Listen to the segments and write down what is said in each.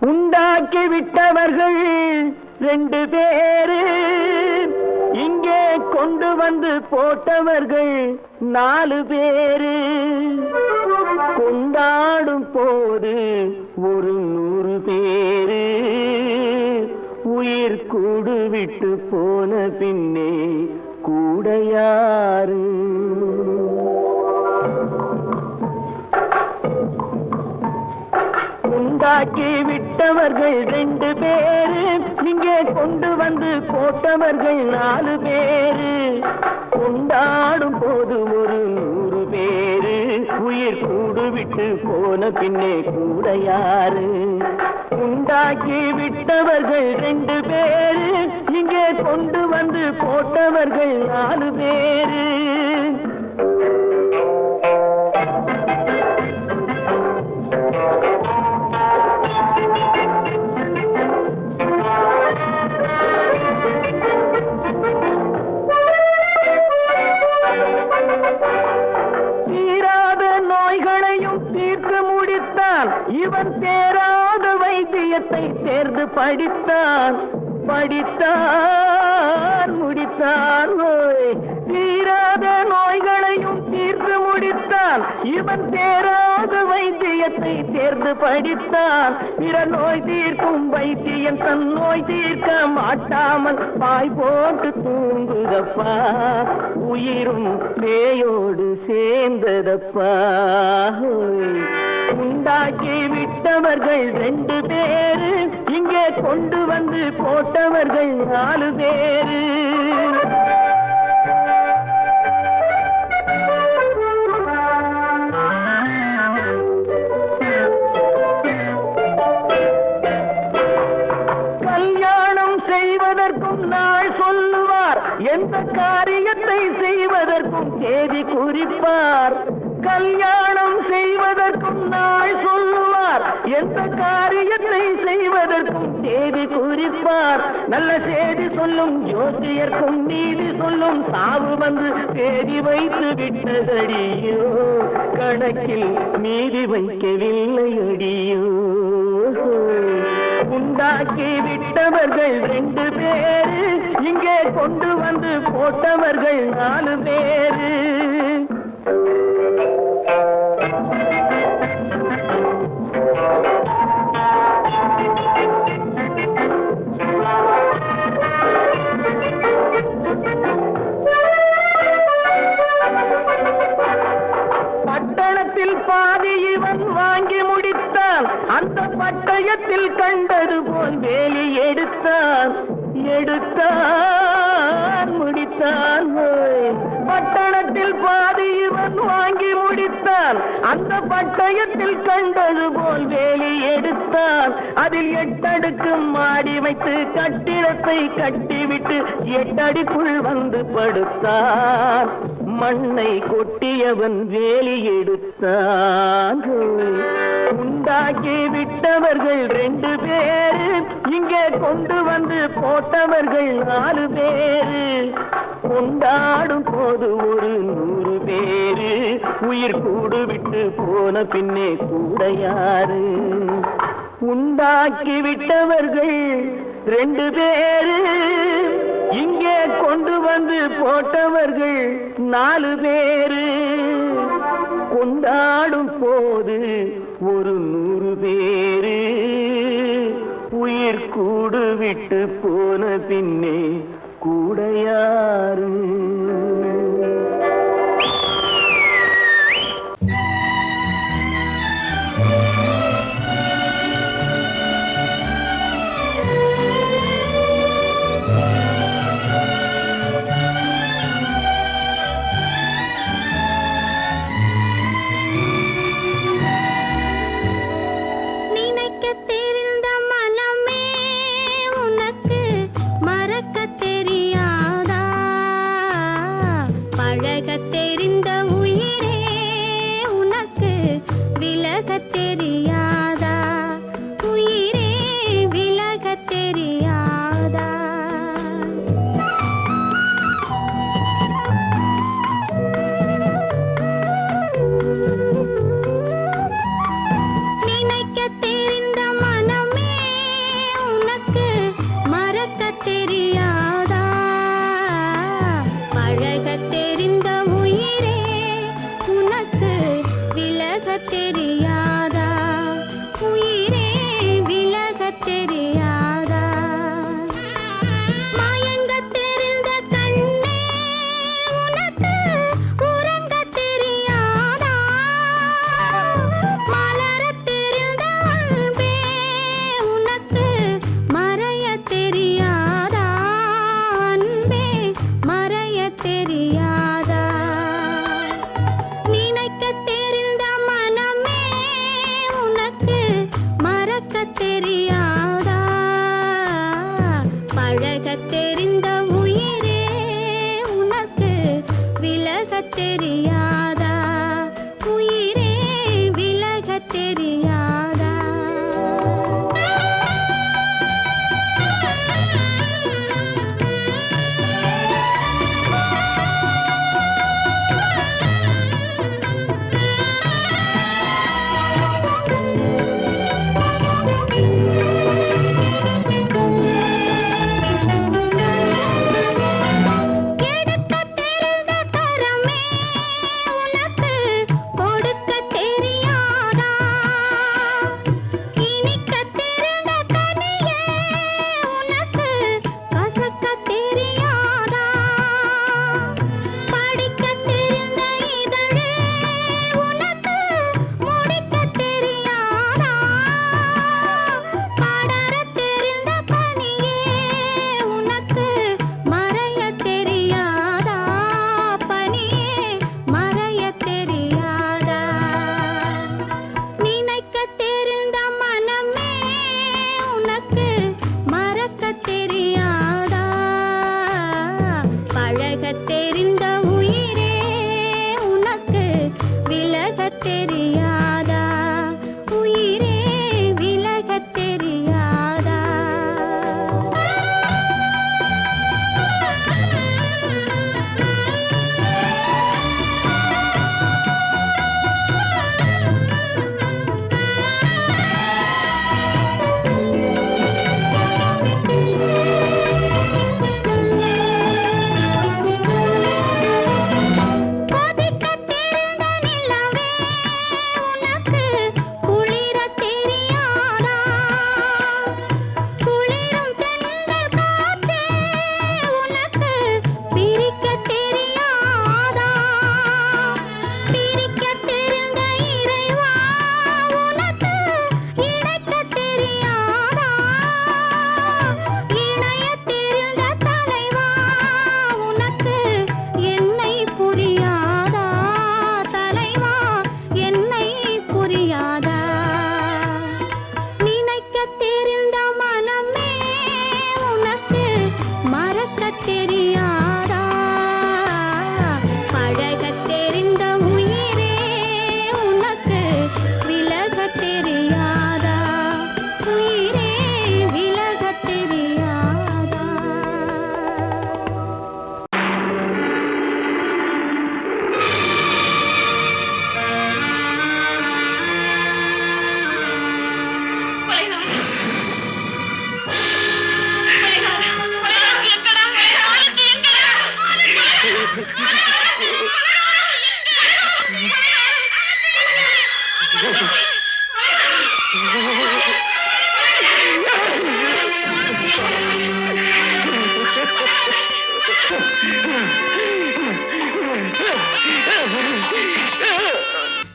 உண்டாக்கி விட்டவர்கள் 2 பேரு, இங்கே கொண்டு வந்து போட்டவர்கள் 4 பேரு. கொண்டாடும் போது ஒரு 100 பேரு, உயிர் கூடு விட்டு போன பின்னே கூட யாரு? உண்டாக்கி விட்டவர்கள் 2 பேரு, இங்கே கொண்டு வந்து போட்டவர்கள் 4 பேரு. கொண்டாடும் போது ஒரு 100 பேரு, உயிர் கூடு விட்டு போன பின்னே கூட யாரு? உண்டாக்கி விட்டவர்கள் 2 பேரு, இங்கே கொண்டு வந்து போட்டவர்கள் 4 பேரு. இவன் தேராத வைத்தியத்தை தேர்ந்து படித்தான் முடித்தான். தீராத நோய்களையும் தீர்த்து முடித்தான். இவன் தேராத வைத்தியத்தை தேர்ந்து படித்தான். பிற நோய் தீர்க்கும் வைத்தியன் தன் நோய் தீர்க்க மாட்டாமல் பாய் போட்டு தூங்குதப்பா, உயிரும் பேயோடு சேர்ந்ததப்பா. உண்டாக்கி விட்டவர்கள் 2 பேரு, இங்கே கொண்டு வந்து போட்டவர்கள் 4 பேரு. கல்யாணம் செய்வதற்கும் நாள் சொல்லுவார், எந்த காரியத்தை செய்வதற்கும் தேதி குறிப்பார். கல்யாணம் செய்வதற்கும் நாள் சொல்லுவார், எந்த காரியத்தை செய்வதற்கும் தேதி குறிப்பார். நல்ல செய்தி சொல்லும் ஜோசியர்க்கும் நீதி சொல்லும் சாவு வந்து தேதி வைத்து விட்டதடியோ, கணக்கில் மீதி வைக்கவில்லை அடியோ. உண்டாக்கி விட்டவர்கள் 2 பேரு, இங்கே கொண்டு வந்து போட்டவர்கள் 4 பேரு. பட்டணத்தில் பாதி இவன் வாங்கி முடித்தான், அந்த பட்டயத்தில் கண்டது போல் வேலி எடுத்தான் முடித்தான். பட்டணத்தில் பாதி இவன் வாங்கி முடித்தான், அந்த பட்டயத்தில் கண்டது போல் வேலி எடுத்தான். அதில் 8 அடுக்கு மாடி வைத்து கட்டிடத்தை கட்டிவிட்டு 8 அடிக்குள் வந்து படுத்தான். மண்ணை கொட்டியவன் வேலி எடுத்தான். உண்டாக்கி விட்டவர்கள் 2 பேரு, இங்கே கொண்டு வந்து போட்டவர்கள் 4 பேரு. கொண்டாடும் போது ஒரு 100 பேரு, உயிர் கூடு விட்டு போன பின்னே கூட யாரு? உண்டாக்கி விட்டவர்கள் 2 பேரு, இங்கே கொண்டு வந்து போட்டவர்கள் 4 பேரு. கொண்டாடும் போது ஒரு 100 பேரு, உயிர் கூடு விட்டு போன பின்னே கூட யாரு? தெரிந்த மனமே தெரியாதா உயிரே விலக தெரியாதா தெரியாதா உயிரே விலக தெரியாதா தெரியாதா பழக தெரிந்த உயிரே உனக்கு விலக தெரியாதா உயிரே விலக தெரியாதா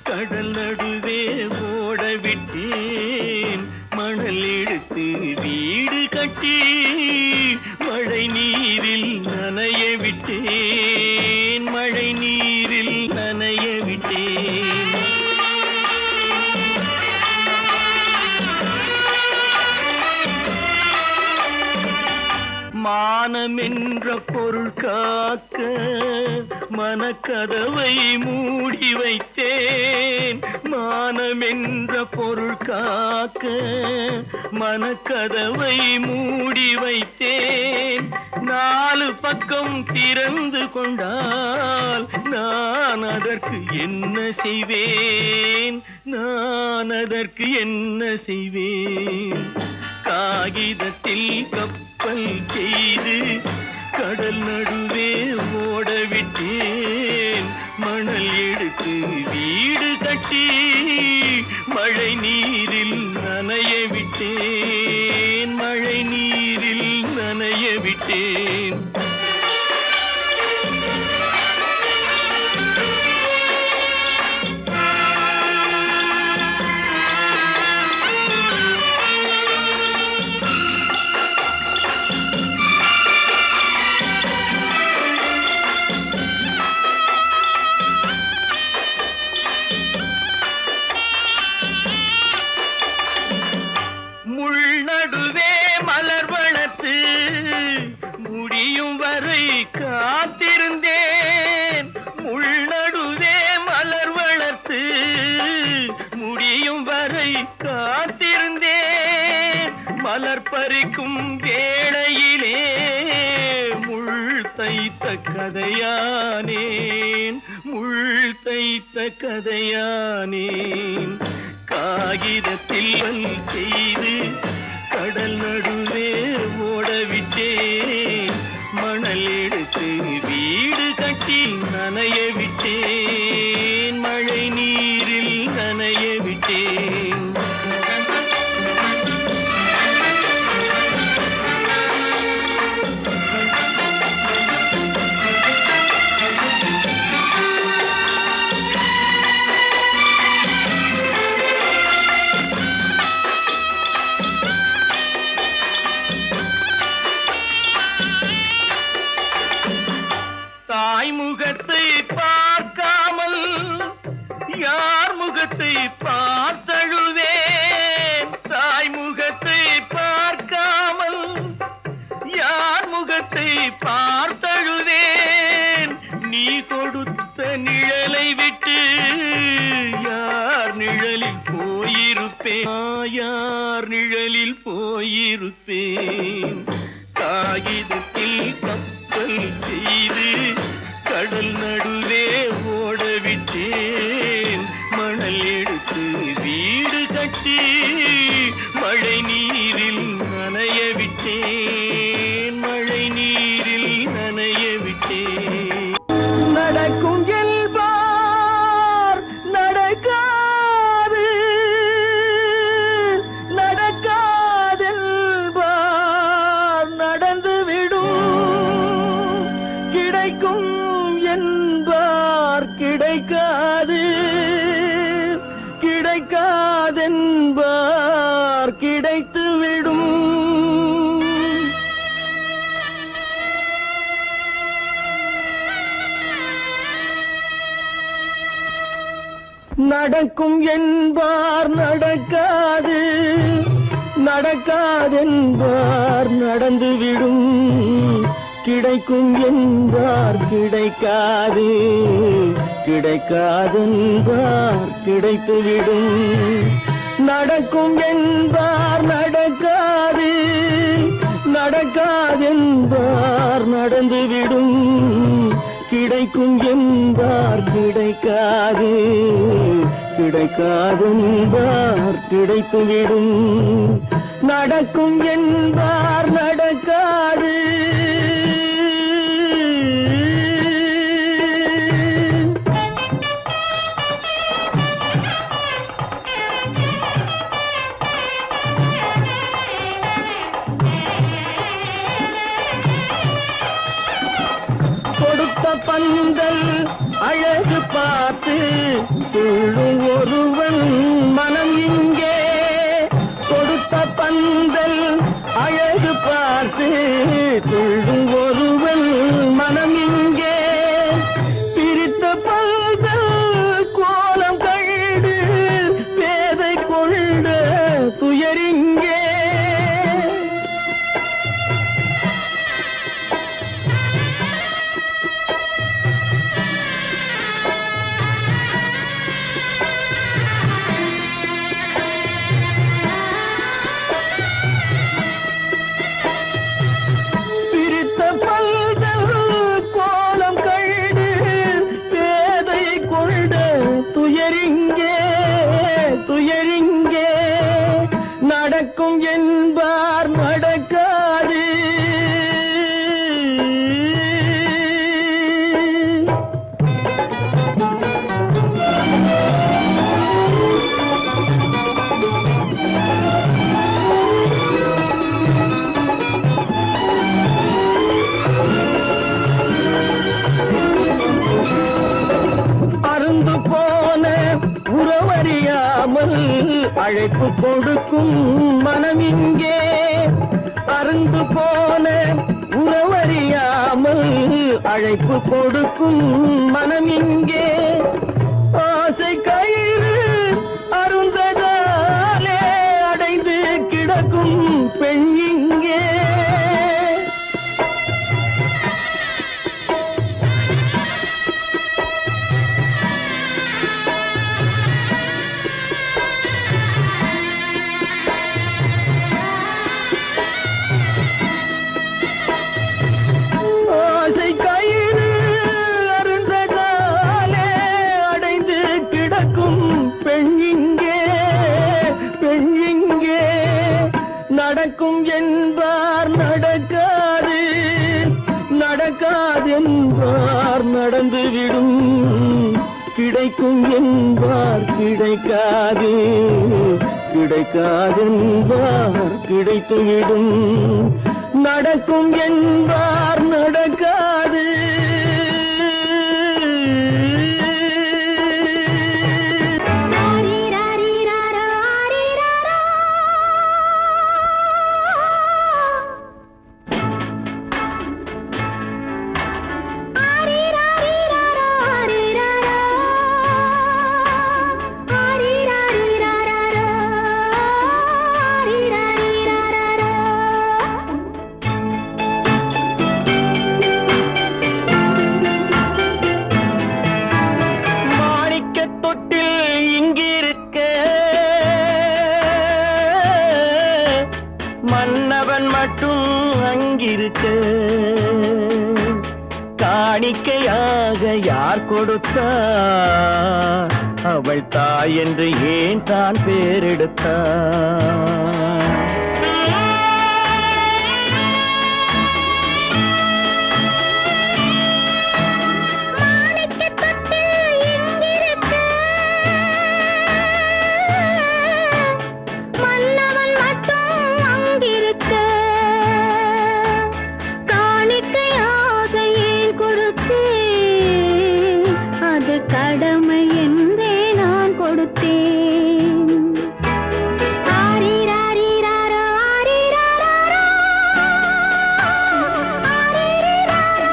கடல் நடுவே ஓட விட்டேன் மணல் எடுத்து வீடு கட்டி மழை நீரில் நனைய விட்டேன் மழை நீரில் நனைய விட்டேன் மானம் என்ற பொருள் காக்க மனக்கதவை மூடி வைத்தேன் மானம் என்ற பொருள் காக்க மனக்கதவை மூடி வைத்தேன் நாலு பக்கம் திறந்து கொண்டால் நான் அதற்கு என்ன செய்வேன் நான் அதற்கு என்ன செய்வேன் காகிதத்தில் கப்பல் செய்து கடல் நடுவே ஓட விட்டேன் மணல் எடுத்து வீடு கட்டி மழை நீரில் நனைய விட்டேன் மழை நீரில் நனைய விட்டேன் மலர் பறிக்கும் வேளையிலே முள் தைத்த கதையானேன், முள் தைத்த கதையானேன். காகிதத்தில் வல் செய்து கடல் நடுவே ஓடவிட்டேன், மணல் எடுத்து வீடு கட்டி நனைய விட்டேன், மழை நீரில் நனைய விட்டேன். தாய்முகத்தை பார்க்காமல் யார் முகத்தை பார்த்தழுவேன், தாய்முகத்தை பார்க்காமல் யார் முகத்தை பார்த்தழுவேன். நீ கொடுத்த நிழலை விட்டு யார் நிழலில் போயிருப்பேன், யார் நிழலில் போயிருப்பேன். காகிதத்தில் கப்பல் செய்து கடல் நடுவே ஓடவிட்டேன், மணல் எடுத்து வீடு கட்டி மழை நீரில் நனைய விட்டேன், மழை நீரில் நனைய விட்டேன். நடக்கும் என்பார் நடக்காது, நடக்காதென்பார் நடந்துவிடும், கிடைக்கும் என்பார் கிடைக்காது, கிடைக்காதென்பார் கிடைத்துவிடும். நடக்கும் என்பார் நடக்காது, நடக்காதென்பார் நடந்துவிடும், கிடைக்கும் என்பார் கிடைக்காது, கிடைக்காதென்பார் கிடைத்துவிடும். நடக்கும் என்பார் நடக்காது, நடக்காதென்பார் நடந்துவிடும், கிடைக்கும் என்பார் கிடைக்காது, கிடைக்காதென்பார் கிடைத்துவிடும். நடக்கும் என்பார் நடக்காது. கொடுத்த பந்தல் அழகு பார்த்து துள்ளும் ஒருவன் மனம் இங்கே, கொடுத்த பந்தல் அழகு பார்த்து துள்ளும் ஒருவன் மனம் இங்கே. பிரித்த பந்தல் கோலம் கண்டு பேதை கொண்ட துயரிங்கே. துயரிங்கே, துயரிங்கே. நடக்கும் என்பார் நடக்காது. அருந்து போன உறவறியாமல் அழைப்பு கொடுக்கும் மனம் இங்கே, அருந்து போன உறவறியாமல் அழைப்பு கொடுக்கும் மனம் இங்கே. ஆசை கயிறு அருந்ததாலே அடைந்து கிடக்கும் பெண் இங்கே. கிடைக்கும் என்பார் கிடைக்காது, கிடைக்காதென்பார் கிடைத்துவிடும், நடக்கும் என்பார் நடக்காது. மன்னவன் மட்டும் அங்கிருக்க, காணிக்கையாக யார் கொடுத்தார், அவள் தாய் என்று ஏன் தான் பேரெடுத்தார். கடமை என்றே நான் கொடுத்தேன். ஆரிராரிராரோ, ஆரிராரோ, ஆரிராரோ,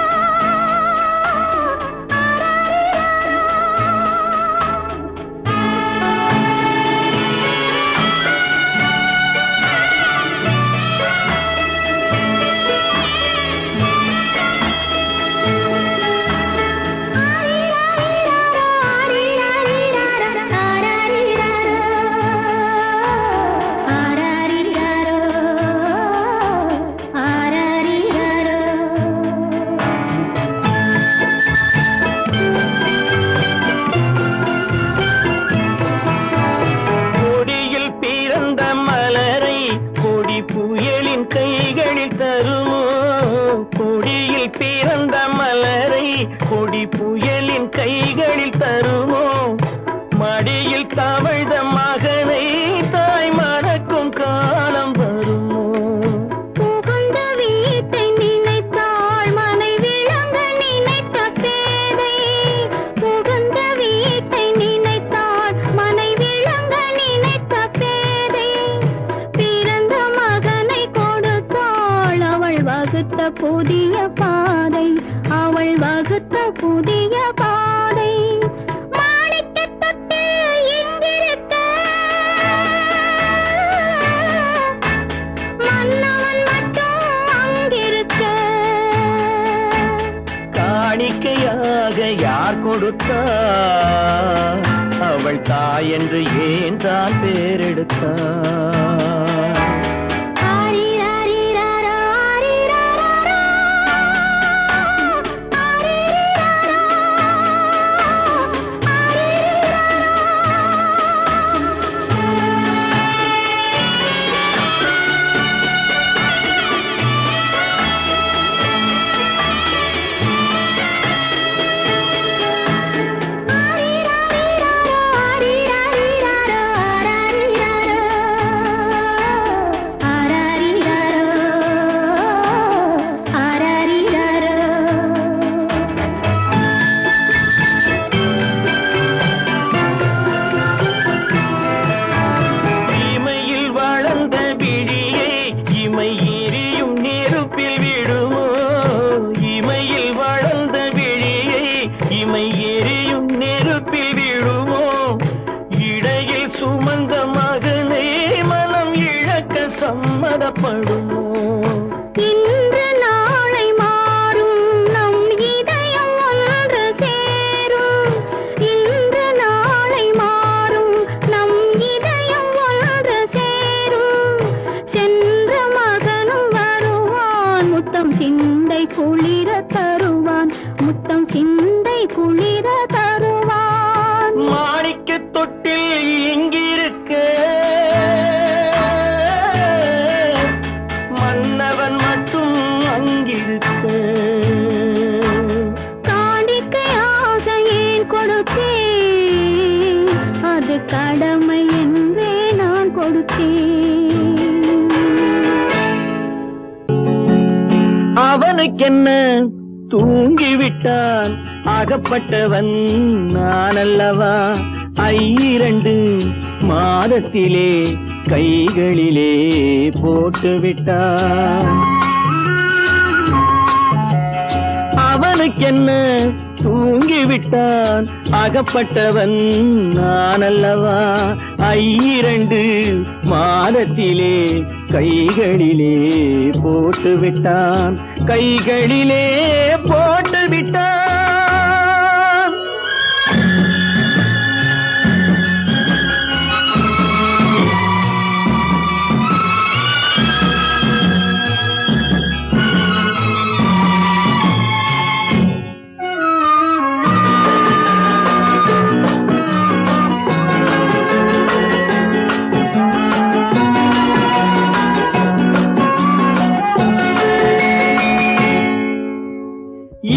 புயலின் கைகளில் தருமோ, கொடியில் பிறந்த மலரை கொடி புயலின் கைகளில் தருமோ, மடியில் தவழ்ந்த மகனை தாய் மறக்கும் காலம் வருமோ. புகுந்த வீட்டை நினைத்தாள் மனை விளங்க நினைத்த பேதை, புகுந்த வீட்டை நினைத்தாள் மனை விளங்க நினைத்த பேதை, பிறந்த மகனை கொடுத்தாள் அவள் வகுத்த புதிய பாதை, அவள் வகுத்த புதிய பாதை. மாணிக்கத் தொட்டில் இங்கிருக்க, மன்னவன் மட்டும் அங்கிருக்க, காணிக்கையாக யார் கொடுத்தார், அவள் தாய் என்று ஏன் தான் பேரெடுத்தார். ஆரிராரிராரோ, ஆரிராரோ, ஆரிராரோ, இமையில் வளர்ந்த விழியை இமை எரியும் நெருப்பில் விடுமோ, இமையில் வளர்ந்த விழியை இமை எரியும் நெருப்பில் விடுமோ, இடையில் சுமந்த மகனை மனம் இழக்க சம்மதப்படுமோ. இன்று நாளை மாறும் நம் இதயம் ஒன்று சேரும், இன்று நாளை மாறும் நம் இதயம் ஒன்று சேரும், சென்ற மகனும் வருவான் முத்தம் சிந்தை குளிர தருவான், முத்தம் சிந்தை குளிர தருவான். மாணிக்கத் தொட்டில் இங்கிருக்க, மன்னவன் மட்டும் அங்கிருக்க, காணிக்கையாக ஏன் கொடுத்தேன், அது கடமை என்றே நான் கொடுத்தேன். அவனுக்கென்ன தூங்கிவிட்டான், அகப்பட்டவன் நான் அல்லவா. 2 மாதத்திலே கைகளிலே போட்டுவிட்டான். அவனுக்கென்ன தூங்கிவிட்டான், அகப்பட்டவன் நான் அல்லவா. 2 மாதத்திலே கைகளிலே போட்டுவிட்டான், கைகளிலே போட்டுவிட்டான்.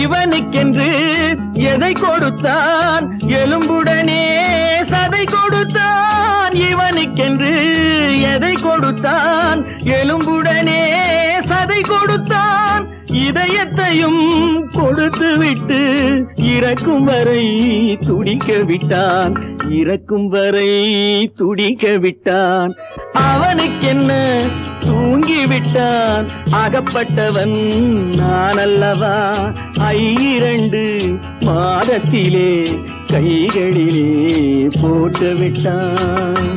இவனுக்கென்று எதை கொடுத்தான், எலும்புடனே சதை கொடுத்தான். இவனுக்கென்று எதை கொடுத்தான், எலும்புடனே சதை கொடுத்தான். இதயத்தையும் கொடுத்து விட்டு இறக்கும் வரை துடிக்க விட்டான், இறக்கும் வரை துடிக்க விட்டான். அவனுக்கென்ன தூங்கிவிட்டான், அகப்பட்டவன் நான் அல்லவா. 2 மாதத்திலே கைகளிலே போட்டுவிட்டான்.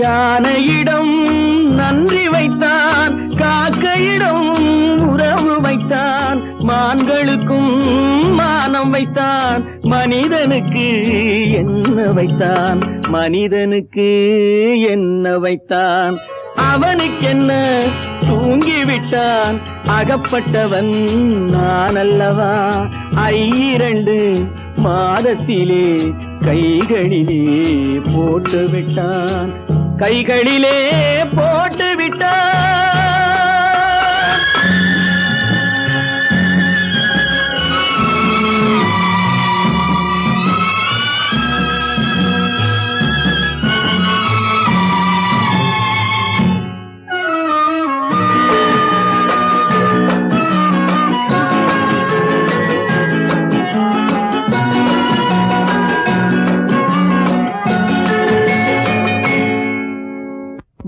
யானையிடம் நன்றி வைத்தான், காக்கையிடம் உறவு வைத்தான். மான்களுக்கும் மானம் வைத்தான், மனிதனுக்கு என்ன வைத்தான், மனிதனுக்கு என்ன வைத்தான். அவனுக்கென்ன தூங்கிவிட்டான், அகப்பட்டவன் நான் அல்லவா. 2 மாதத்திலே கைகளிலே போட்டுவிட்டான், கைகளிலே போட்டுவிட்டான்.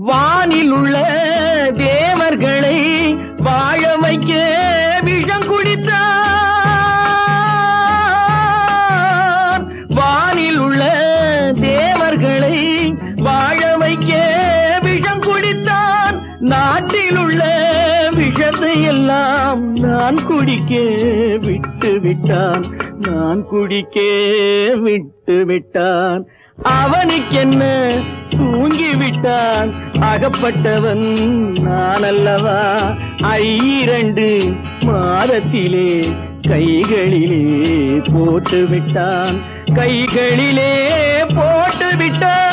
வானில் உள்ள தேவர்களை வாழ வைக்க விஷம் குடித்தான். வானில் உள்ள தேவர்களை வாழ வைக்க விஷம் குடித்தான். நாட்டில் உள்ள விஷத்தை எல்லாம் நான் குடிக்க விட்டு விட்டான், நான் குடிக்க விட்டு விட்டான். அவனுக்கென்ன தூங்கிவிட்டான், அகப்பட்டவன் நான் அல்லவா. 2 மாதத்திலே கைகளிலே போட்டுவிட்டான், கைகளிலே போட்டுவிட்டான்.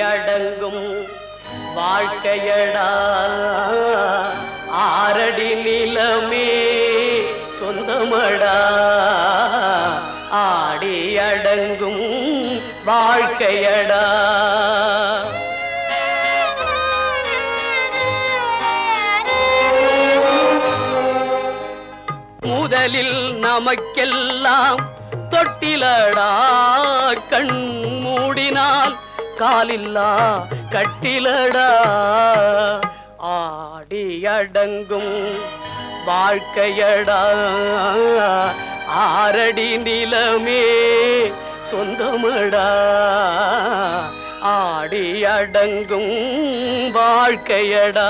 அடங்கும் வாழ்க்கையடா, 6 நிலமே சொந்தமடா. ஆடி அடங்கும் வாழ்க்கையடா. முதலில் நமக்கெல்லாம் தொட்டிலடா, கண் மூடினால் காலில்லா கட்டிலடா. ஆடி அடங்கும் வாழ்க்கையடா, 6 நிலமே சொந்தமடா. ஆடி அடங்கும் வாழ்க்கையடா.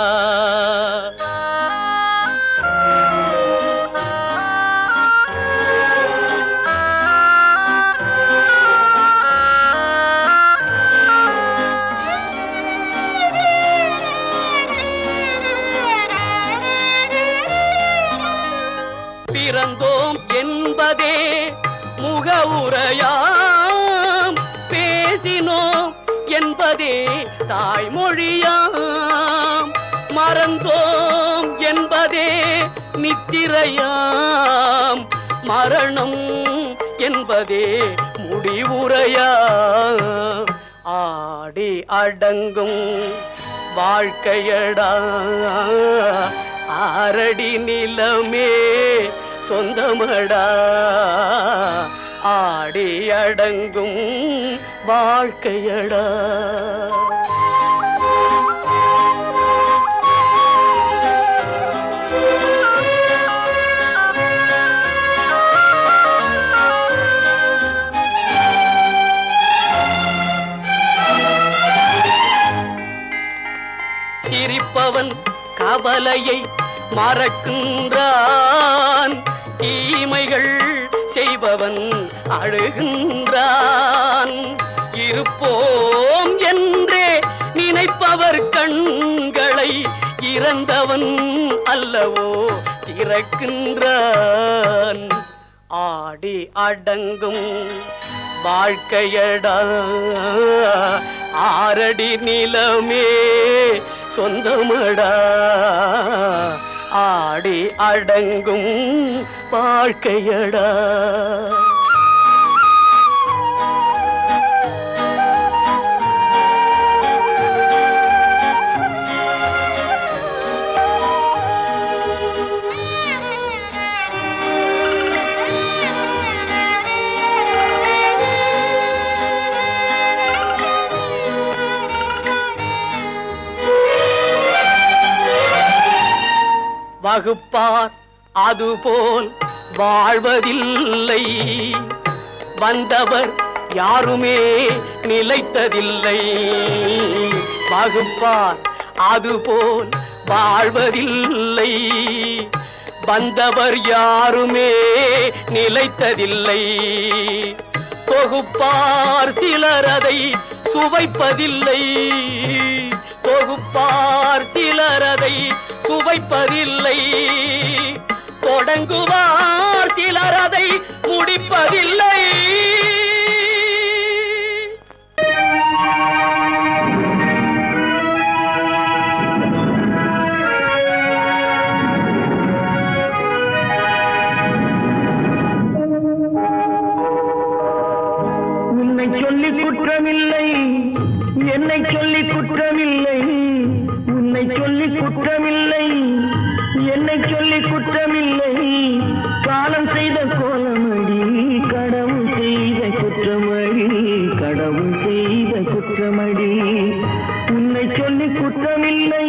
பிறந்தோம் என்பதே முகவுரையாம், பேசினோம் என்பதே தாய்மொழியாம், மறந்தோம் என்பதே நித்திரையாம், மரணம் என்பதே முடிவுரையாம். ஆடி அடங்கும் வாழ்க்கையடா ஆரடி நிலமே சொந்தமடா, ஆடி அடங்கும் வாழ்க்கையடா. சிரிப்பவன் கவலையை மறக்கின்றான், தீமைகள் செய்பவன் அழுகின்றான். இருப்போம் என்றே நினைப்பவர் கண்களை இறந்தவன் அல்லவோ திறக்கின்றான். ஆடி அடங்கும் வாழ்க்கையடா ஆரடி நிலமே சொந்தமடா, ஆடி அடங்கும் வாழ்க்கையடா. வகுப்பார் அதுபோல் வாழ்வதில்லை, வந்தவர் யாருமே நிலைத்ததில்லை. வகுப்பார் அதுபோல் வாழ்வதில்லை, வந்தவர் யாருமே நிலைத்ததில்லை. தொகுப்பார் சிலர் அதை சுவைப்பதில்லை, தொகுப்பார் சிலர் அதை சுவைப்பதில்லை. தொடங்குவார் சிலர் அதை முடிப்பதில்லை. உன்னை சொல்லி குற்றமில்லை, என்னை சொல்லி குற்றமில்லை, உன்னை சொல்லி குற்றமில்லை, என்னை சொல்லி குற்றமில்லை. காலம் செய்த கோலமடி, கடவுள் செய்த குற்றமடி, கடவுள் செய்த குற்றமடி. உன்னை சொல்லி குற்றமில்லை,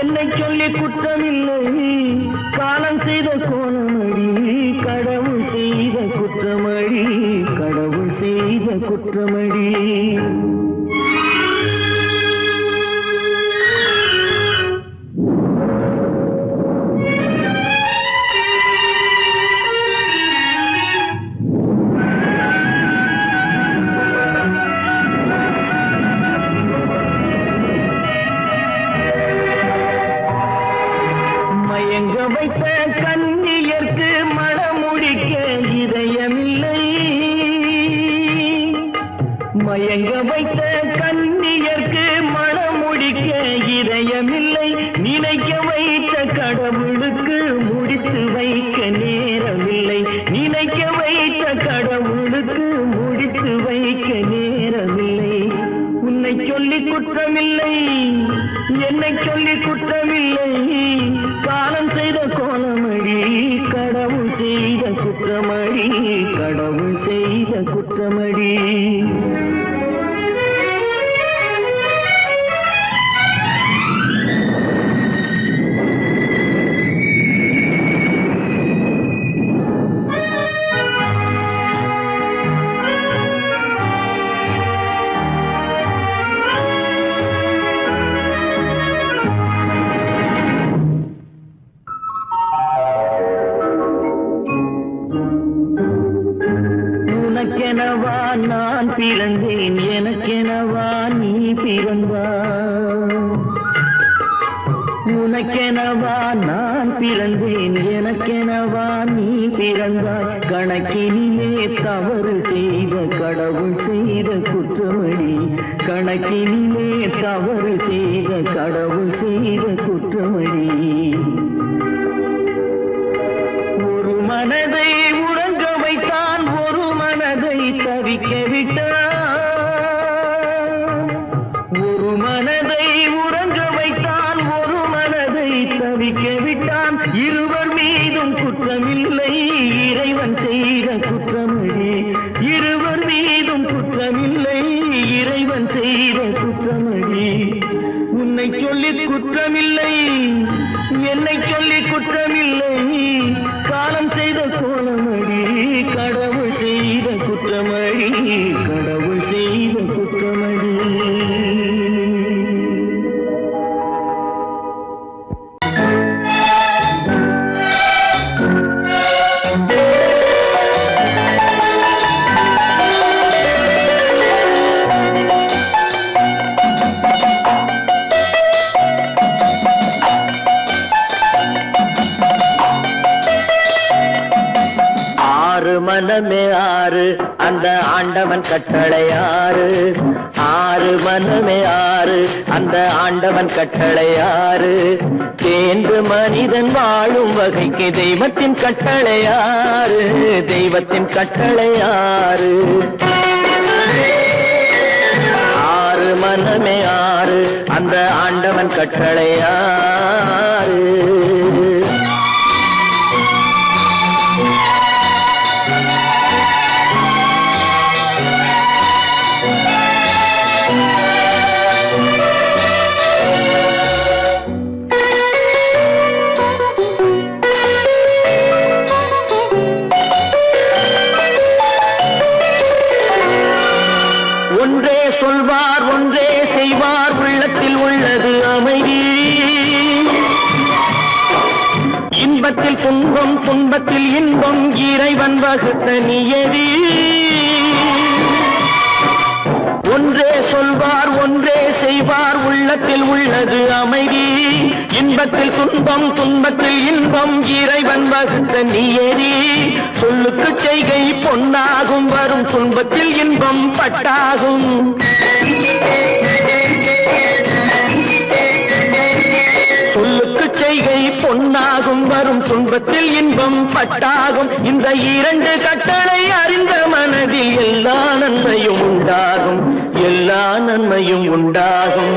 என்னை சொல்லி குற்றமில்லை. காலம் செய்த கோலமடி, கடவுள் செய்த குற்றமடி, கடவுள் செய்த குற்றமடி. மயங்க வைத்த கன்னியர்க்கு மணமுடிக்க இதயமில்லை, மயங்க வைத்த கன்னியர்க்கு மணமுடிக்க இதயமில்லை. நினைக்க வைத்த கடவுளுக்கு முடித்து வைக்க நேரமில்லை, நினைக்க வைத்த கடவுளுக்கு முடித்து வைக்க நேரமில்லை. உன்னை சொல்லி குற்றமில்லை, என்னை சொல்லி குற்றமில்லை. காலம் செய்த கோலமடி, கடவுள் செய்த குற்றமடி, கடவுள் செய்த குற்றமடி. உனக்கெனவா நான் பிறந்தேன், எனக்கெனவா நீ பிறந்தாய். கணக்கினிலே தவறு செய்த கடவுள் செய்த குற்றமடி, கணக்கினிலே தவறு செய்த கடவுள் செய்த குற்றமடி. ஒரு மனதை உறங்க வைத்தான், ஒரு மனதை தவிக்க விட்டான். ஒரு மனதை உறங்க வைத்தான், ஒரு மனதை தவிக்க விட்டான். இருவர் மீதும் குற்றமில்லை, இறைவன் செய்த குற்றமடி. இருவர் மீதும் குற்றமில்லை, இறைவன் செய்த குற்றமடி. உன்னை சொல்லி குற்றமில்லை, என்னை சொல்லி குற்றமில்லை, காலம் செய்த கோலமடி. கடவுள் செய்த குற்றமடி, கடவுள் செய்த குற்றமடி. மனமே ஆறு, அந்த ஆண்டவன் கட்டளை ஆறு. ஆறு மனமே ஆறு, அந்த ஆண்டவன் கட்டளை ஆறு. தேர்ந்து மனிதன் வாழும் வகைக்கு தெய்வத்தின் கட்டளை ஆறு, தெய்வத்தின் கட்டளை ஆறு. ஆறு மனமே ஆறு, அந்த ஆண்டவன் கட்டளை ஆறு. ஒன்றே சொல்வார், ஒன்றே செய்வார், உள்ளத்தில் உள்ளது அமைதி. இன்பத்தில் துன்பம், துன்பத்தில் இன்பம், இறைவன் வகுத்த நியதி. ஒன்றே சொல்வார், ஒன்றே செய்வார், உள்ளத்தில் உள்ளது அமைதி. இன்பத்தில் துன்பம், துன்பத்தில் இன்பம், இறைவன் வகுத்த நியதி. சொல்லுக்கு செய்கை பொன்னாகும், வரும் துன்பத்தில் இன்பம் பட்டாகும். சொல்லுக்கு செய்கை பொன்னாகும், வரும் துன்பத்தில் இன்பம் பட்டாகும். இந்த இரண்டு கட்டளை அறிந்த மனதில் எல்லா நன்மையும் உண்டாகும், எல்லா நன்மையும் உண்டாகும்.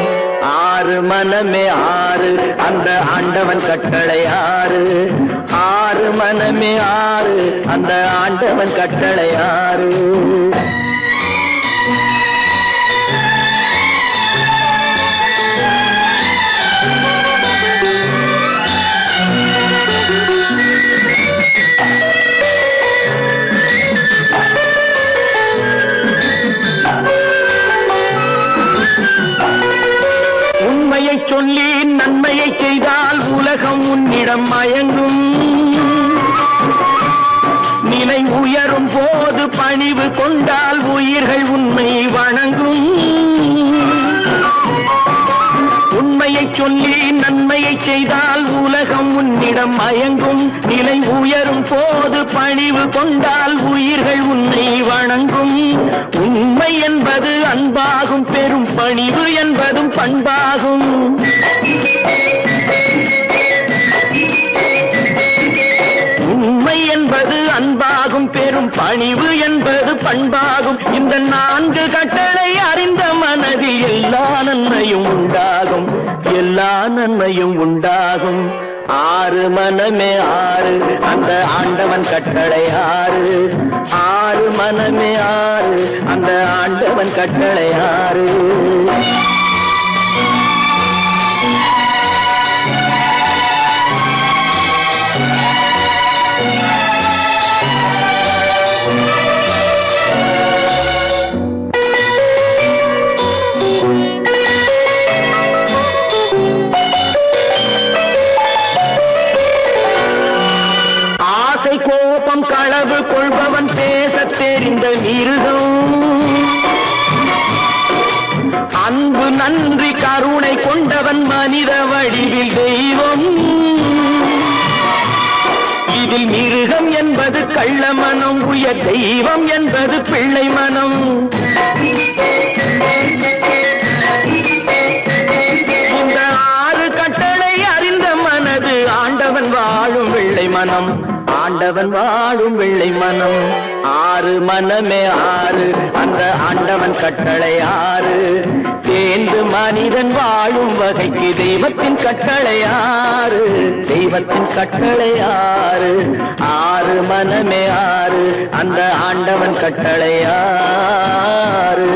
ஆறு மனமே ஆறு, அந்த ஆண்டவன் கட்டளை ஆறு. ஆறு மனமே ஆறு, அந்த ஆண்டவன் கட்டளை ஆறு. உண்மையை சொல்லி நன்மையை செய்தால் உலகம் உன்னிடம் மயங்கும். நிலை உயரும் போது பணிவு கொண்டால் உயிர்கள் உண்மை வணங்கும். உண்மையை சொல்லி நன்மையை செய்தால் உலகம் உன்னிடம் மயங்கும். நிலை உயரும் போது பணிவு கொண்டால் உயிர்கள் உன்னை வணங்கும். உண்மை என்பது அன்பாகும், பெரும் பணிவு என்பதும் பண்பாகும். உண்மை என்பது அன்பாகும், பெரும் பணிவு என்பது பண்பாகும். இந்த நான்கு கட்டளை அறிந்த மனதில் எல்லா நன்மையும் உண்டாகும், எல்லா நன்மையும் உண்டாகும். ஆறு மனமே ஆறு, அந்த ஆண்டவன் கட்டளை ஆறு. ஆறு மனமே ஆறு, அந்த ஆண்டவன் கட்டளை ஆறு. கோபம் களவு கொள்பவன் பேசத் தெரிந்த மிருகம். அன்பு அன்றி கருணை கொண்டவன் மனித வடிவில் தெய்வம். இதில் மிருகம் என்பது கள்ள மனம், உயர் தெய்வம் என்பது பிள்ளை மனம். இந்த 6 கட்டளை அறிந்த மனது ஆண்டவன் வாழும் வெள்ளை மனம், ஆண்டவன் வாழும் வெள்ளை மனம். 6 மனமே 6, அந்த ஆண்டவன் கட்டளை 6. தேர்ந்து மனிதன் வாழும் வகைக்கு தெய்வத்தின் கட்டளை 6, தெய்வத்தின் கட்டளை 6. 6 மனமே 6, அந்த ஆண்டவன் கட்டளை 6.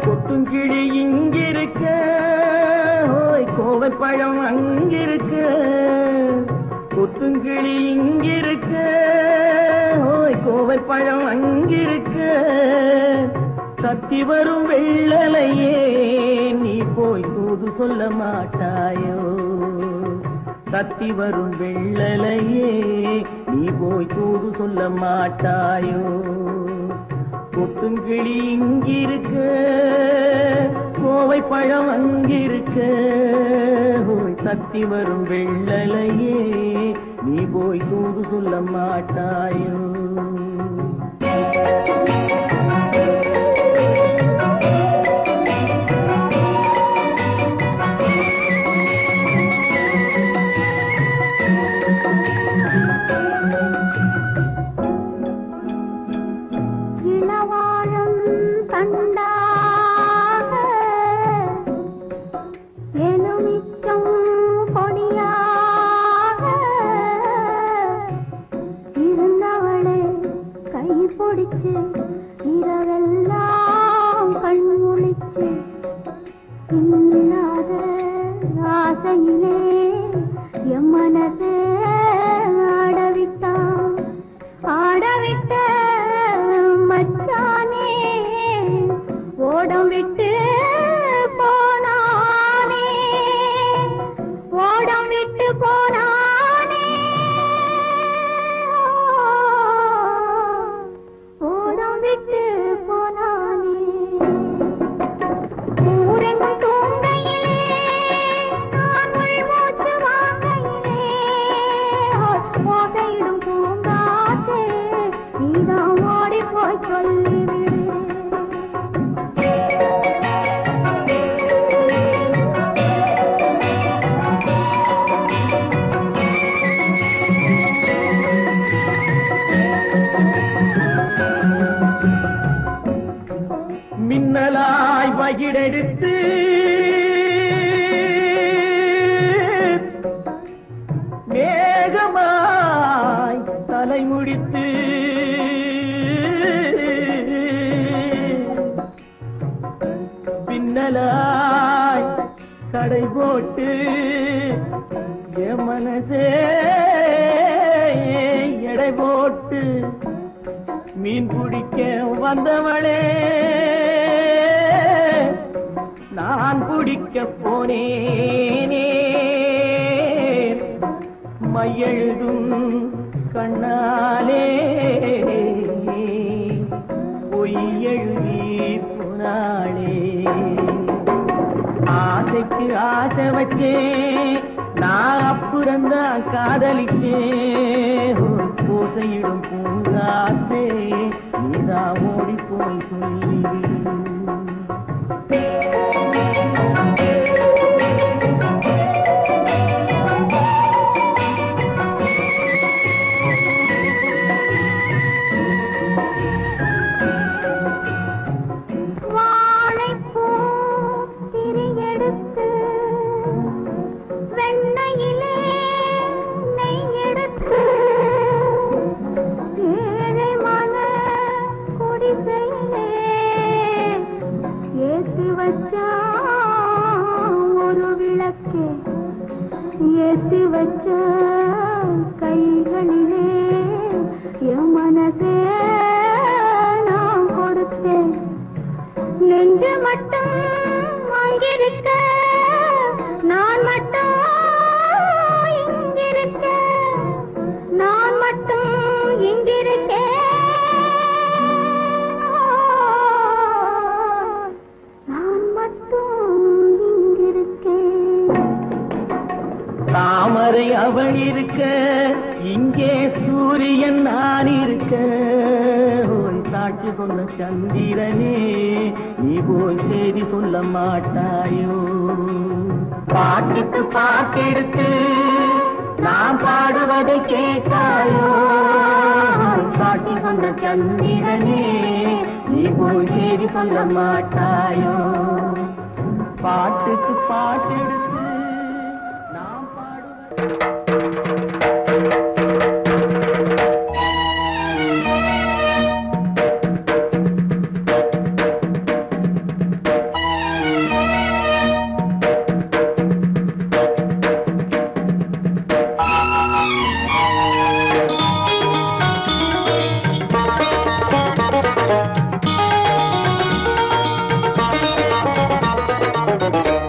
கொத்துங்கிளி இங்கிருக்க, கோவைப்பழம் அங்கிருக்க. கொத்துங்கிளி இங்கிருக்க, கோவைப்பழம் அங்கிருக்க. தத்தி வரும் வெள்ளலையே நீ போய் தூது சொல்ல மாட்டாயோ. தத்தி வரும் வெள்ளலையே நீ போய் தூது சொல்ல மாட்டாயோ. கொத்துங்கிளி இங்கிருக்க, கோவைப்பழம் அங்கிருக்க. தத்தி வரும் வெள்ளலையே நீ போய் தூது சொல்ல மாட்டாயோ. இரவெல்லாம் கண்முழிச்சு இல்லாத ஆசையிலே என் மனசே ஆடவிட்டான். ஆடவிட்ட மச்சானே ஓடம் விட்டு போனானே, ஓடம் விட்டு போனானே. மின்னலாய் வகிடெடுத்து மேகமாய் தலைமுடித்து பின்னலாய் கடை போட்டு என் மனசே எடை போட்டு மீன் பிடிக்க வந்தவளே நான் பிடிக்க போனேனே. மையெழுதும் கண்ணாலே பொய் எழுதி ஆசைக்கு ஆசை வச்சே நான் அப்புறந்தான் காதலிச்சே பூசையிடும் பூங்காத்தே நீதா ஓடி போய் சொல்லி ஏத்தி வச்ச கைகளிலே என் மனசே நான் கொடுத்தேன் நெஞ்சு மட்டும் அங்கிருக்க நான் மட்டும் இங்கிருக்க நான் மட்டும் இங்கிருக்கேன் நான் மட்டும் இங்கிருக்கேன் தாமரை அவள் இருக்க இங்கே சூரியன் நான் இருக்க ஓய் சாட்சி சொன்ன சந்திரனே நீ போய் செய்தி சொல்ல மாட்டாயோ பாட்டுக்கு பாட்டெடுத்து நான் பாடுவதை கேட்டாயோ சாட்சி சொன்ன சந்திரனே நீ போய் செய்தி சொல்ல மாட்டாயோ பாட்டுக்கு பாட்டெடுத்து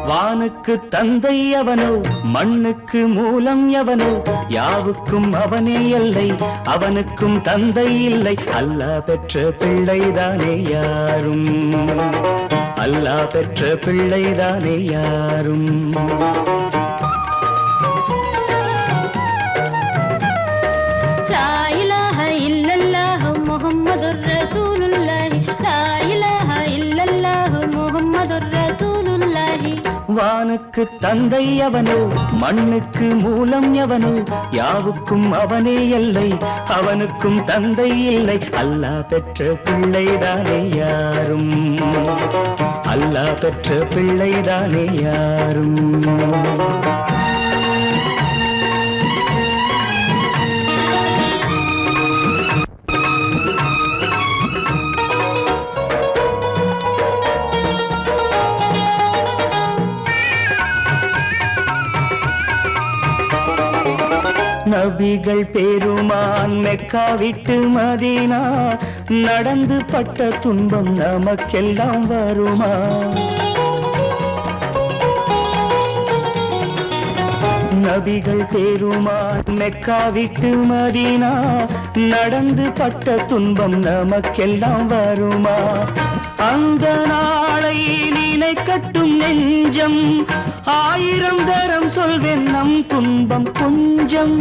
வானுக்கு தந்தை அவனோ மண்ணுக்கு மூலம் எவனோ யாவுக்கும் அவனே எல்லை அவனுக்கும் தந்தை இல்லை அல்லாஹ் பெற்ற பிள்ளைதானே யாரும் அல்லாஹ் பெற்ற பிள்ளைதானே யாரும் லா இலாஹ இல்லல்லாஹ் முஹம்மதுர் ரசூலுல்லாஹ் லா இலாஹ இல்லல்லாஹ் முஹம்மதுர் ரசூலுல்லாஹ் வானுக்கு தந்தை அவனோ மண்ணுக்கு மூலம் எவனோ யாவுக்கும் அவனே எல்லை அவனுக்கும் தந்தை இல்லை அல்லாஹ் பெற்ற பிள்ளைதானே யாரும் அல்லாஹ் பெற்ற பிள்ளைதானே யாரும் நபிகள் பெருமான் மெக்கா விட்டு மதீனா நடந்து பட்ட துன்பம் நமக்கெல்லாம் வருமா நபிகள் பெருமான் மெக்கா விட்டு மதீனா நடந்து பட்ட துன்பம் நமக்கெல்லாம் வருமா அந்த நாளை நினைக்கட்டும் நெஞ்சம் ஆயிரம் தரம் சொல்வேன் நம் துன்பம் கொஞ்சம்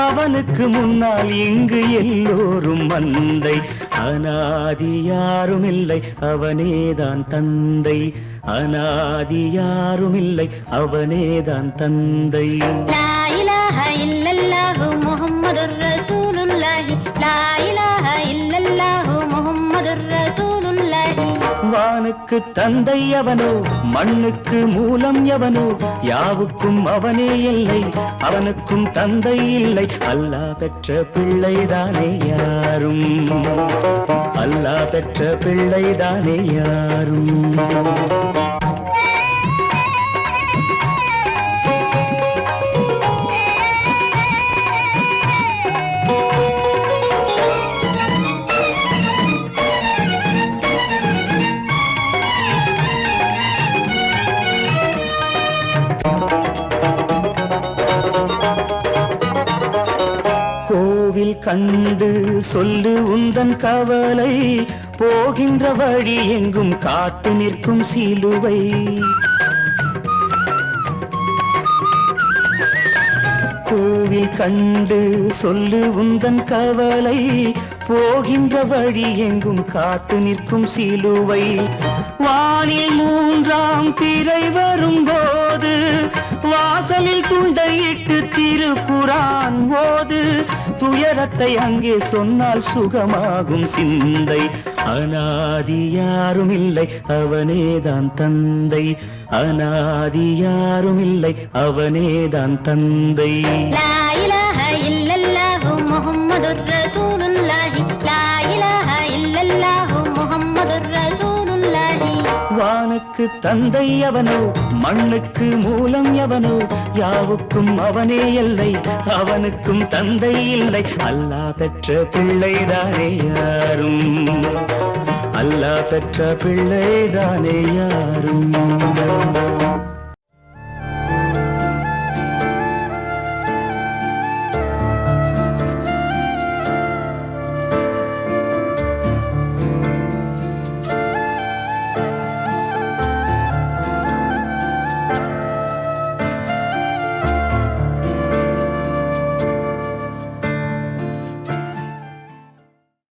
அவனுக்கு முன்னால் இங்கு எல்லோரும் மந்தை அநாதி யாரும் இல்லை அவனேதான் தந்தை அநாதி யாரும் இல்லை அவனேதான் தந்தை லா இலாஹ இல்லல்லாஹு முஹம்மதுர் ரசூலுல்லாஹி லா இலாஹ இல்லல்லாஹு முஹம்மதுர் ரசூலுல்லாஹி வானுக்கு தந்தை அவனோ மண்ணுக்கு மூலம் எவனோ யாவுக்கும் அவனே இல்லை அவனுக்கும் தந்தை இல்லை அல்லாஹ் பெற்ற பிள்ளைதானே யாரும் அல்லாஹ் பெற்ற பிள்ளைதானே யாரும் கோவில் கண்டு சொல்லு உந்தன் கவலை போகின்ற வழி எங்கும் காத்து நிற்கும் சிலுவை. கோவில் கண்டு சொல்லு உந்தன் கவலை, போகின்ற வழி எங்கும் காத்து நிற்கும் சிலுவை. வானில் மூன்றாம் பிறை வரும்போது வாசலில் துண்டையிட்டு திருக்குரான் ஓது. துயரத்தை அங்கே சொன்னால் சுகமாகும் சிந்தை. அநாதி யாரும் இல்லை அவனேதான் தந்தை, அநாதி யாரும் இல்லை அவனேதான் தந்தை. லா இலாஹ இல்லல்லாஹு முஹம்மதுர் ரசூலுல்லாஹி, லா இலாஹ இல்லல்லாஹு முஹம்மதுர் ரசூலுல்லாஹி. வானுக்கு தந்தை அவனோ, மண்ணுக்கு மூலம் எவனோ, யாவுக்கும் அவனே எல்லை, அவனுக்கும் தந்தை இல்லை. அல்லாஹ் பெற்ற பிள்ளைதானே யாரும், அல்லாஹ் பெற்ற பிள்ளைதானே யாரும்.